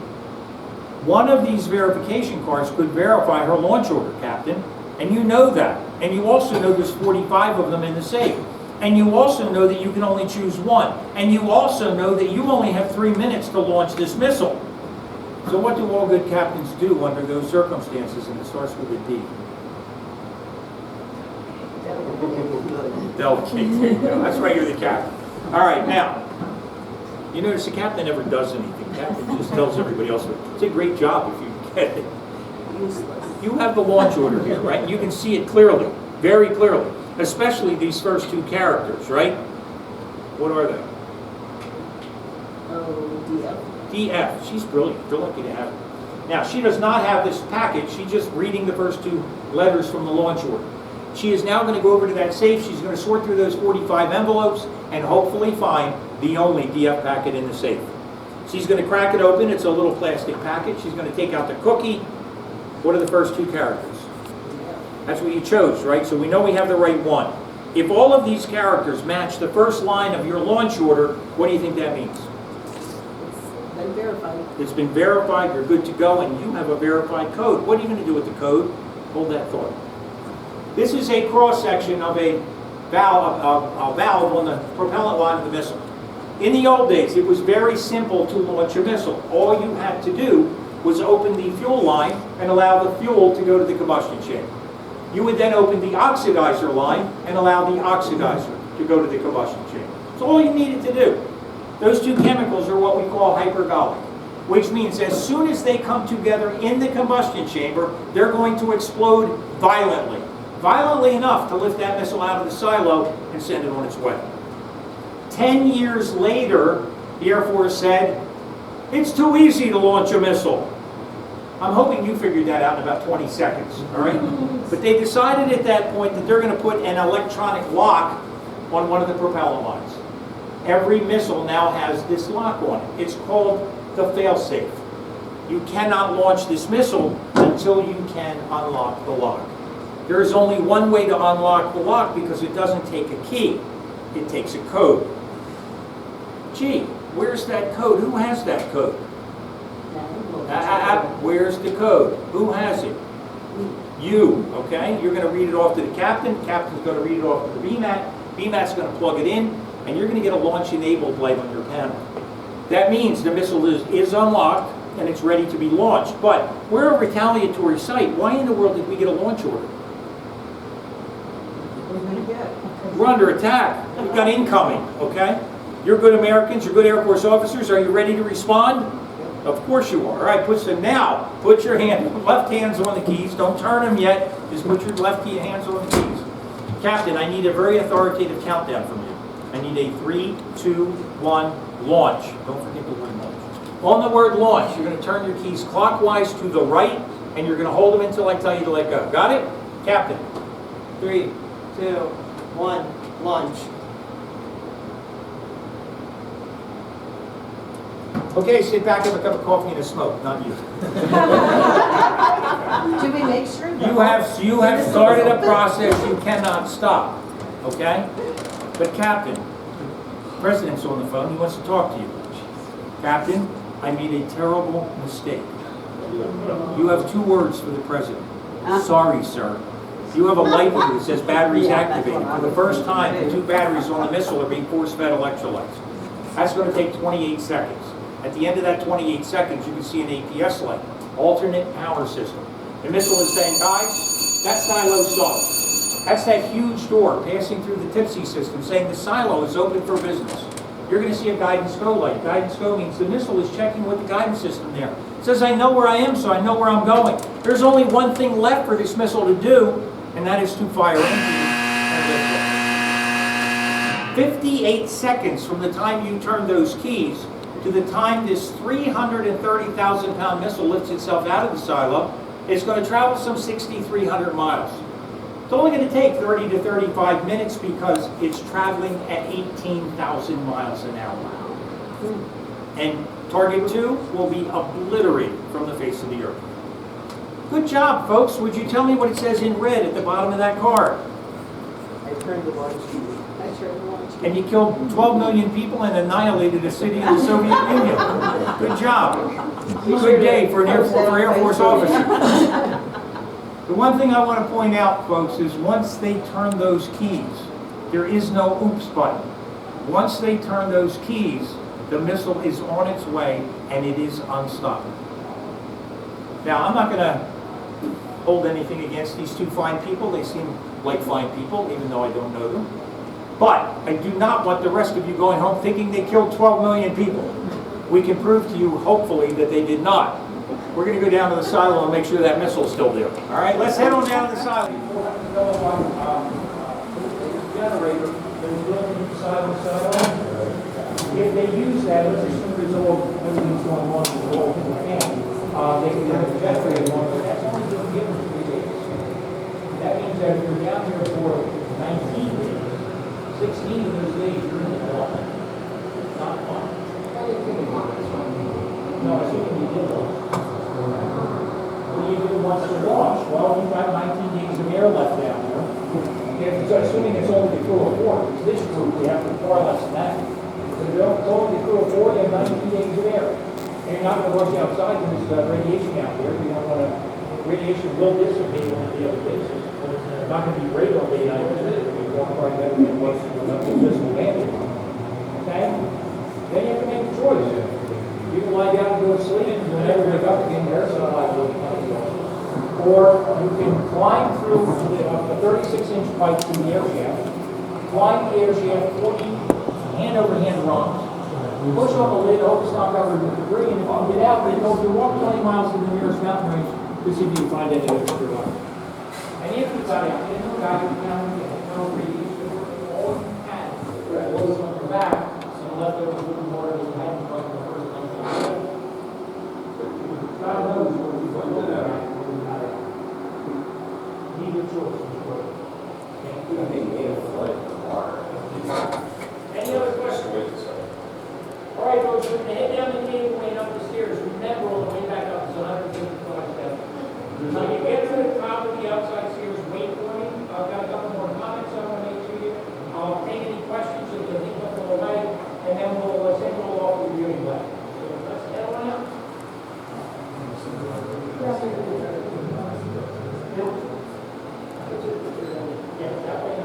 B: One of these verification cards could verify her launch order, Captain, and you know that. And you also know there's 45 of them in the safe. And you also know that you can only choose one. And you also know that you only have 3 minutes to launch this missile. So what do all good captains do under those circumstances? And it starts with a D. Delegate. There you go. That's right, you're the captain. All right, now, you notice the captain never does anything. The captain just tells everybody else. It's a great job if you get it. You have the launch order here, right? You can see it clearly, very clearly. Especially these first 2 characters, right? What are they?
C: Oh, DF.
B: DF. She's brilliant. You're lucky to have her. Now, she does not have this package. She's just reading the first 2 letters from the launch order. She is now going to go over to that safe. She's going to sort through those 45 envelopes and hopefully find the only DF packet in the safe. She's going to crack it open. It's a little plastic packet. She's going to take out the cookie. What are the first 2 characters? That's what you chose, right? So we know we have the right one. If all of these characters match the first line of your launch order, what do you think that means?
C: It's been verified.
B: It's been verified, you're good to go, and you have a verified code. What are you going to do with the code? Hold that thought. This is a cross-section of a valve on the propellant line of the missile. In the old days, it was very simple to launch a missile. All you had to do was open the fuel line and allow the fuel to go to the combustion chamber. You would then open the oxidizer line and allow the oxidizer to go to the combustion chamber. That's all you needed to do. Those 2 chemicals are what we call hypergolic, which means as soon as they come together in the combustion chamber, they're going to explode violently. Violently enough to lift that missile out of the silo and send it on its way. 10 years later, the Air Force said, it's too easy to launch a missile. I'm hoping you figured that out in about 20 seconds, all right? But they decided at that point that they're going to put an electronic lock on one of the propellant lines. every missile now has this lock on it. It's called the failsafe. You cannot launch this missile until you can unlock the lock. There is only one way to unlock the lock because it doesn't take a key. It takes a code. Gee, where's that code? Who has that code? Where's the code? Who has it? You, okay? You're going to read it off to the captain. Captain's going to read it off to the BMAT. BMAT's going to plug it in, and you're going to get a launch-enabled light on your panel. That means the missile is unlocked, and it's ready to be launched. But we're a retaliatory site. Why in the world did we get a launch order? We're under attack. We've got incoming, okay? You're good Americans, you're good Air Force officers. Are you ready to respond? Of course you are. All right, now, put your left hands on the keys. Don't turn them yet. Just put your left hands on the keys. Captain, I need a very authoritative countdown from you. I need a 3, 2, 1, launch. Don't forget the word launch. On the word launch, you're going to turn your keys clockwise to the right, and you're going to hold them until I tell you to let go. Got it? Captain.
I: 3, 2, 1, launch.
B: Okay, sit back, have a cup of coffee and a smoke, not you.
I: Should we make sure?
B: You have started a process you cannot stop, okay? But Captain, the President's on the phone, he wants to talk to you. Captain, I made a terrible mistake. You have 2 words for the President. Sorry, sir. You have a light here that says batteries activated. For the first time, the 2 batteries on the missile are being force-fed electrolytes. That's going to take 28 seconds. At the end of that 28 seconds, you can see an APS light, alternate power system. The missile is saying, guys, that silo sucks. That's that huge door passing through the tipsy system saying the silo is open for business. You're going to see a guidance go light. Guidance go means the missile is checking with the guidance system there. It says, I know where I am, so I know where I'm going. There's only one thing left for this missile to do, and that is to fire into 58 seconds from the time you turn those keys to the time this 330,000-pound missile lifts itself out of the silo, it's going to travel some 6,300 miles. It's only going to take 30 to 35 minutes because it's traveling at 18,000 miles an hour. And target 2 will be obliterated from the face of the earth. Good job, folks. Would you tell me what it says in red at the bottom of that card?
C: I turned the launch key.
I: I sure launch.
B: And you killed 12 million people and annihilated a city in the Soviet Union. Good job. Good day for Air Force officers. The one thing I want to point out, folks, is once they turn those keys, there is no oops button. Once they turn those keys, the missile is on its way and it is unstoppable. Now, I'm not going to hold anything against these 2 fine people. They seem like fine people, even though I don't know them. But I do not want the rest of you going home thinking they killed 12 million people. We can prove to you, hopefully, that they did not. We're going to go down to the silo and make sure that missile's still there. All right, let's head on down to the silo. Generator, if they use that, let's assume there's everything's going on with the whole fan, they can have a generator on, but that's only going to give them 3 days. That means that if you're down here for 19 days, 16 of those days you're in the water. It's not fun. No, I think you did launch. What do you do once you launch? Well, you've got 19 days of air left down there. Assuming it's only the crew of 4, this group, we have far less than that. So if it's only the crew of 4, you have 19 days of air. And you're not going to rush outside when there's radiation out there. You don't want to, radiation will dissipate on a daily basis. It's not going to be radar daylight. You want to try to get what's the physical damage. Okay? Then you have to make a choice. You can lie down and go to sleep and never wake up again. There's sunlight will come and go. Or you can climb through a 36-inch pipe through the air shaft, climb the air shaft 40 hand-over-hand runs, push on the lid, hope it's not covered with debris, and if you can get out, then you walk 20 miles to the nearest mountain range to see if you can find any of the life. And if you got out, then you got it down and no radiation, all you can, blows on your back, so you left over a little more than you had in front of the first time. God knows what you're going to do. Need your choice. Any other questions? Now you get to the top of the outside stairs, wait for me. I've got a couple more comments I want to make to you. I'll take any questions if you think of them away, and then we'll take it all off the viewing lab. So let's head on out. Yeah, that way.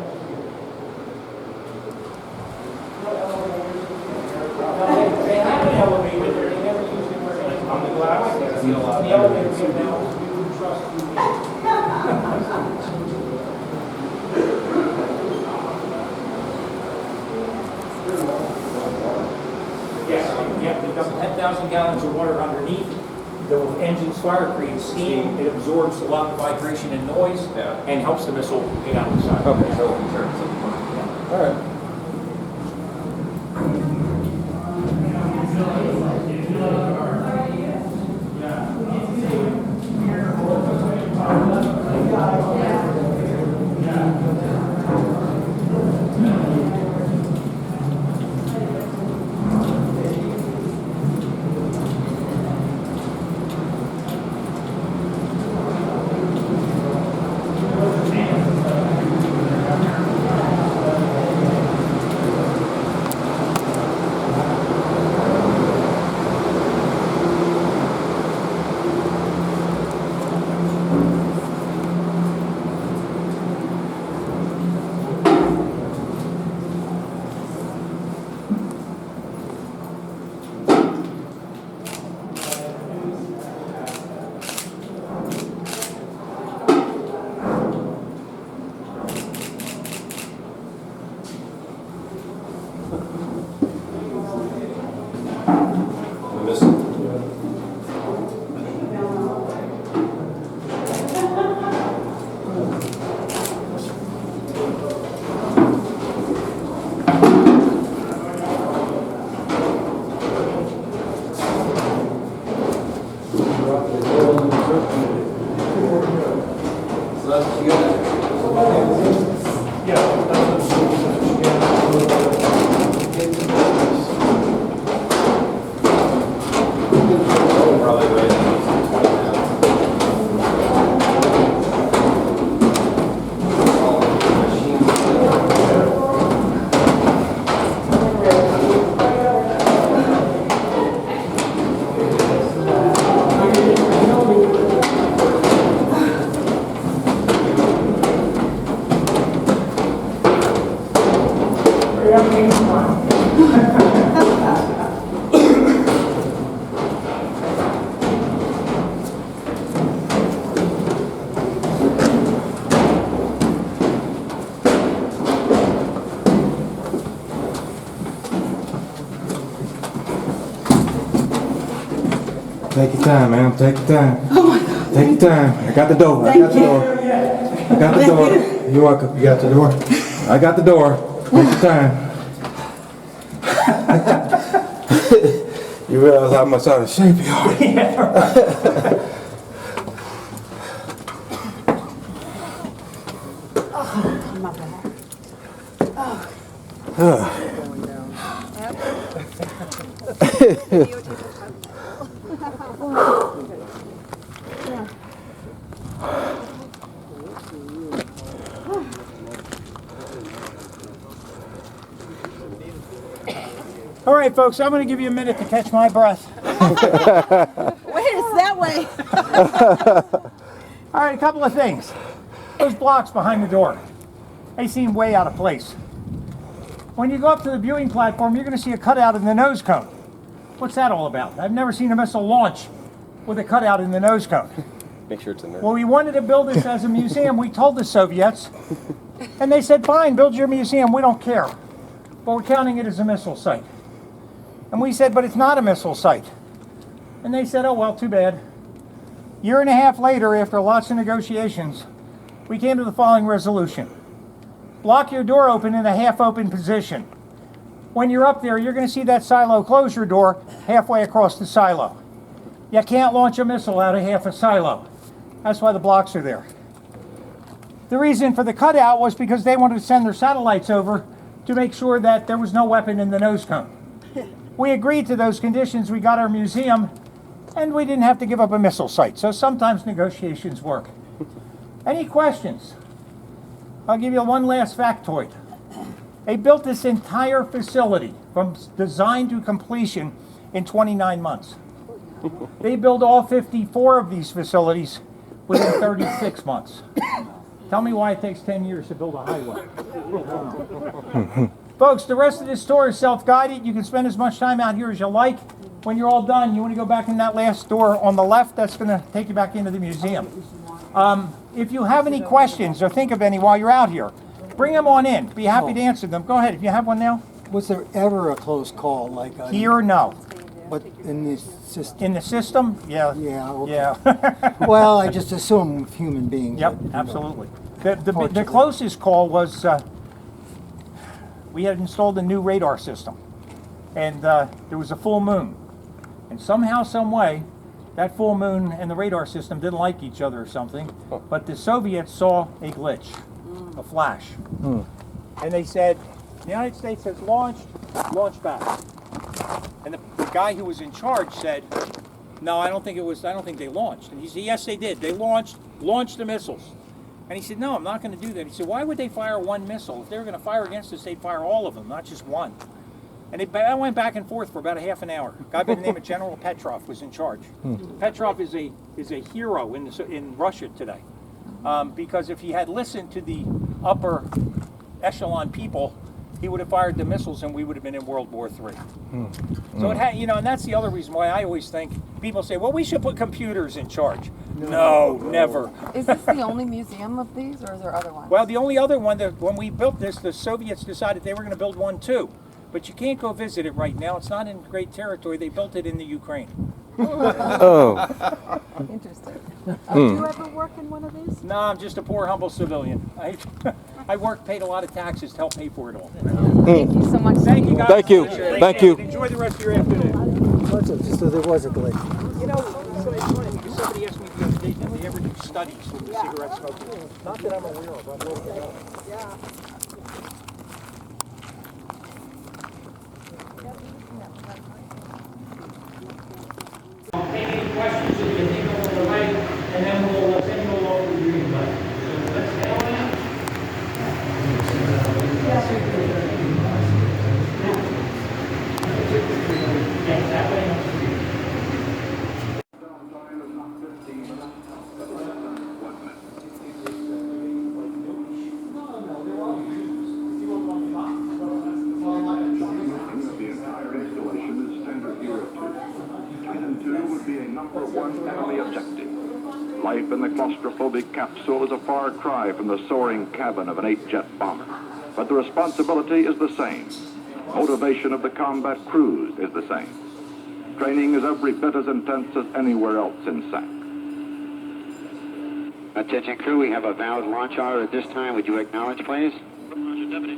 B: They have an elevator there, they never use it for anything. On the glass? The elevator is now, we would trust you. Yes, yeah, we've got 10,000 gallons of water underneath. The engine's fire creates steam, it absorbs a lot of vibration and noise, and helps the missile get out of the side.
J: Okay, so in terms of, all right.
A: Take your time, ma'am. Take your time. Oh my God. Take your time. I got the door. I got the door. I got the door. You're welcome. You got the door? I got the door. Take your time. You realize how much out of shape you are.
B: All right, folks, I'm going to give you a minute to catch my breath.
F: Wait, it's that way.
B: All right, a couple of things. Those blocks behind the door, they seem way out of place. When you go up to the viewing platform, you're going to see a cutout in the nose cone. What's that all about? I've never seen a missile launch with a cutout in the nose cone.
J: Make sure it's in there.
B: Well, we wanted to build this as a museum. We told the Soviets, and they said, fine, build your museum. We don't care. But we're counting it as a missile site. And we said, but it's not a missile site. And they said, oh, well, too bad. Year and a half later, after lots of negotiations, we came to the following resolution. Block your door open in a half-open position. When you're up there, you're going to see that silo closure door halfway across the silo. You can't launch a missile out of half a silo. That's why the blocks are there. The reason for the cutout was because they wanted to send their satellites over to make sure that there was no weapon in the nose cone. We agreed to those conditions. We got our museum, And we didn't have to give up a missile site, so sometimes negotiations work. Any questions? I'll give you one last factoid. They built this entire facility from design to completion in 29 months. They built all 54 of these facilities within 36 months. Tell me why it takes 10 years to build a highway. Folks, the rest of this tour is self-guided. You can spend as much time out here as you like. When you're all done, you want to go back in that last door on the left. That's going to take you back into the museum. If you have any questions or think of any while you're out here, bring them on in. Be happy to answer them. Go ahead. If you have one now.
C: Was there ever a close call like
B: Here, no.
C: But in this system?
B: In the system, yeah.
C: Yeah. Okay.
B: Yeah.
C: Well, I just assume with human beings.
B: Yep, absolutely. The closest call was we had installed a new radar system, and there was a full moon, and somehow, some way, that full moon and the radar system didn't like each other or something. But the Soviets saw a glitch, a flash, and they said, "The United States has launched, launch back." And the guy who was in charge said, "No, I don't think they launched." And he said, "Yes, they did. They launched the missiles." And he said, "No, I'm not going to do that." He said, "Why would they fire one missile? If they were going to fire against us, they'd fire all of them, not just one." And I went back and forth for about a half an hour. A guy by the name of General Petrov was in charge. Petrov is a hero in Russia today, because if he had listened to the upper echelon people, he would have fired the missiles and we would have been in World War III. So it had, and that's the other reason why I always think people say, "Well, we should put computers in charge." No, never.
F: Is this the only museum of these, or is there other ones?
B: Well, the only other one that when we built this, the Soviets decided they were going to build one too. But you can't go visit it right now. It's not in great territory. They built it in the Ukraine.
F: Oh. Interesting.
E: Do you ever work in one of these?
B: No, I'm just a poor, humble civilian. I paid a lot of taxes to help pay for it all.
F: Thank you so much.
B: Thank you, guys.
A: Thank you.
B: Appreciate it.
A: Thank you.
B: Enjoy the rest of your afternoon.
C: So there was a glitch.
B: So it's funny because somebody asked me the other day, did they ever do studies with the cigarette smoking? Not that I'm aware of. I'm looking it up. Take any questions that you can think of on the way, and then we'll send you along with the green light. So let's head on out. Yes, that way.
K: The entire installation is standard Europe 2. Titan II would be a #1 enemy objective. Life in the claustrophobic capsule is a far cry from the soaring cabin of an 8-jet bomber. But the responsibility is the same. Motivation of the combat crews is the same. Training is every bit as intense as anywhere else in SAC.
L: Attention crew, we have a valid launch order at this time. Would you acknowledge, please?
K: Roger, Deputy.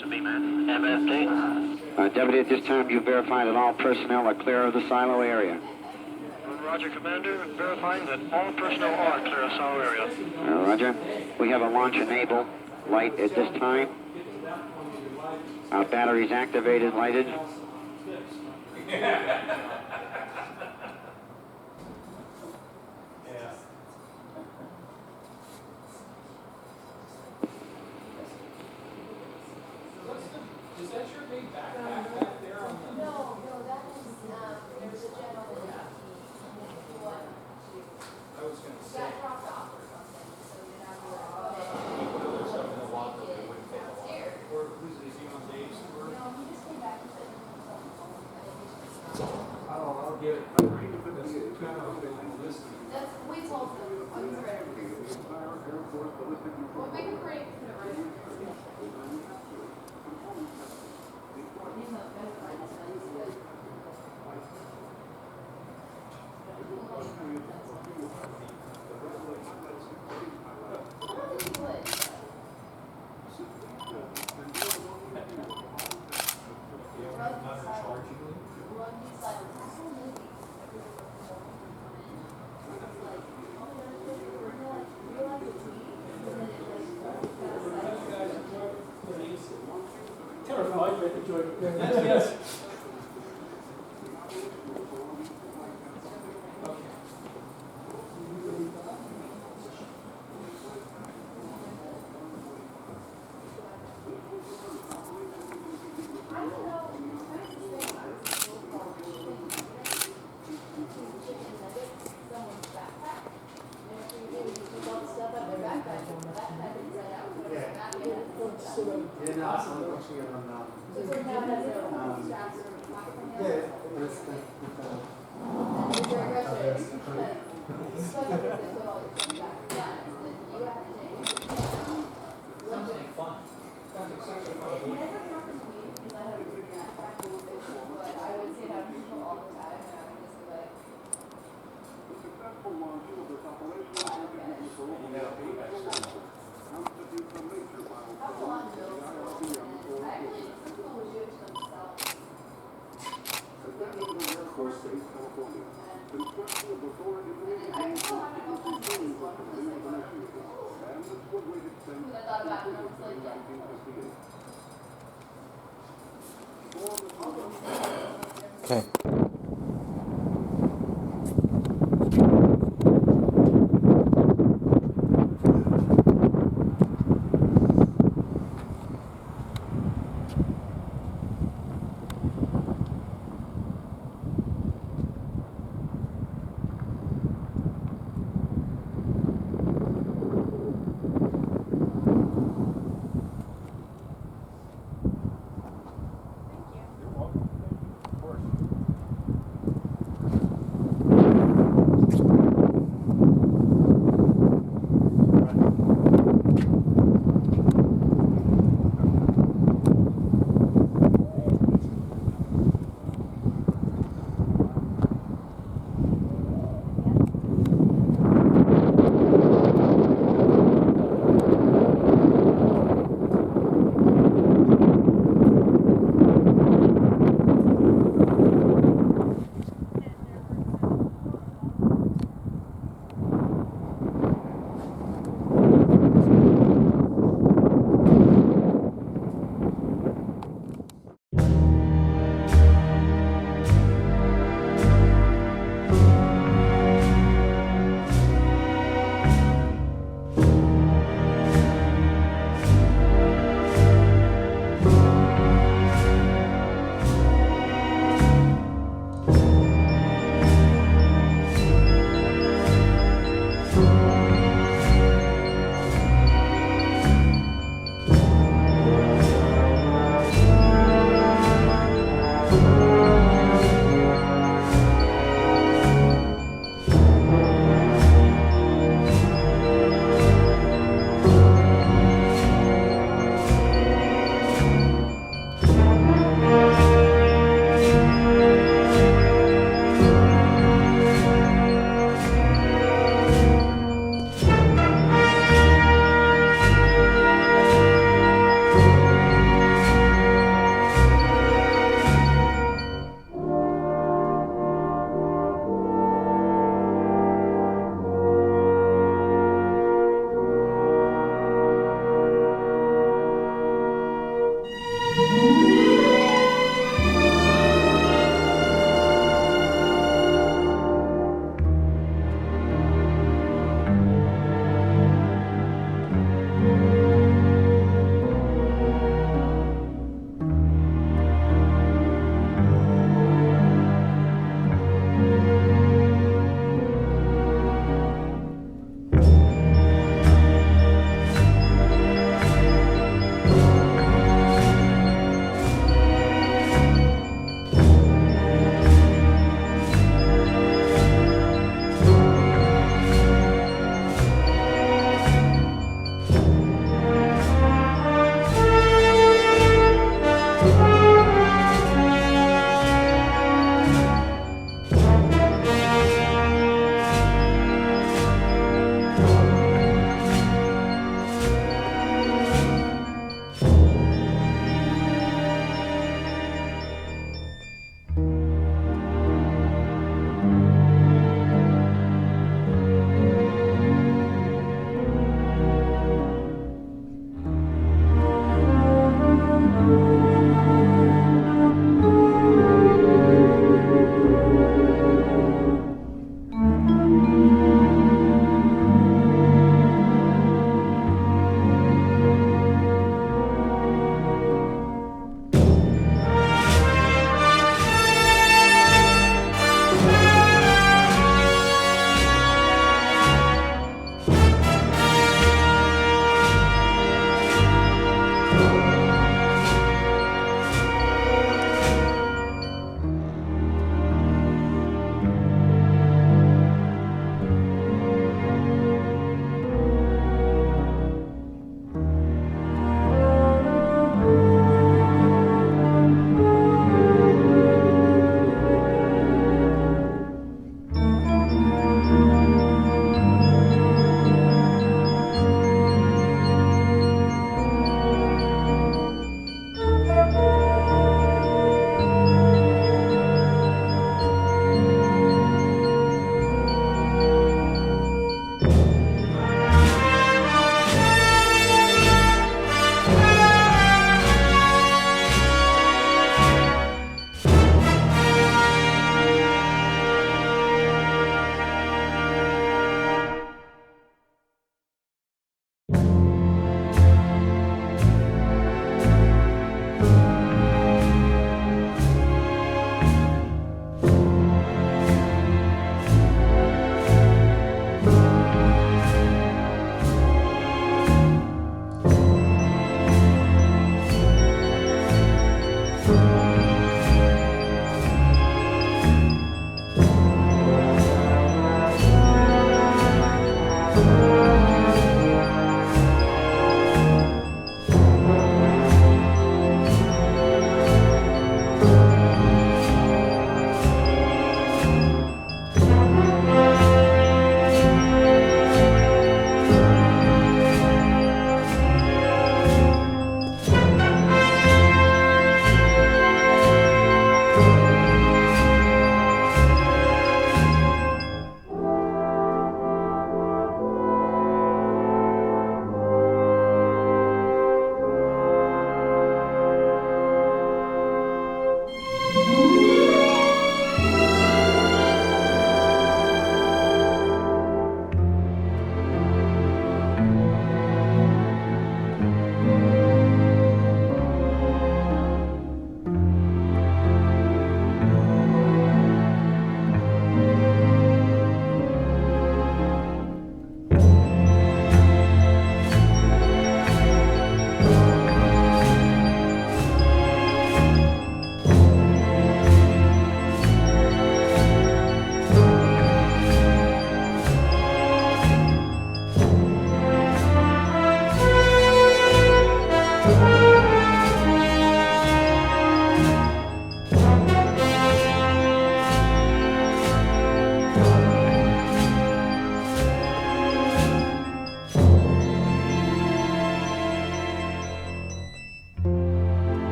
K: Sabine, MFD.
L: Deputy, at this time you verify that all personnel are clear of the silo area.
K: Roger, Commander. Verifying that all personnel are clear of silo area.
L: Roger. We have a launch enable light at this time. Our batteries activated, lighted.
B: Is that your big backpack back there?
G: No, that is, there's a gentleman
B: I was going to say.
G: got dropped off or something, so then I was downstairs.
B: Or is he on Dave's tour?
G: No, he just came back and said.
B: I'll get it.
G: That's, we told them, I was ready. We'll make a break, put it right in. He's not best friends, so he's good.
B: Yes.
A: Okay.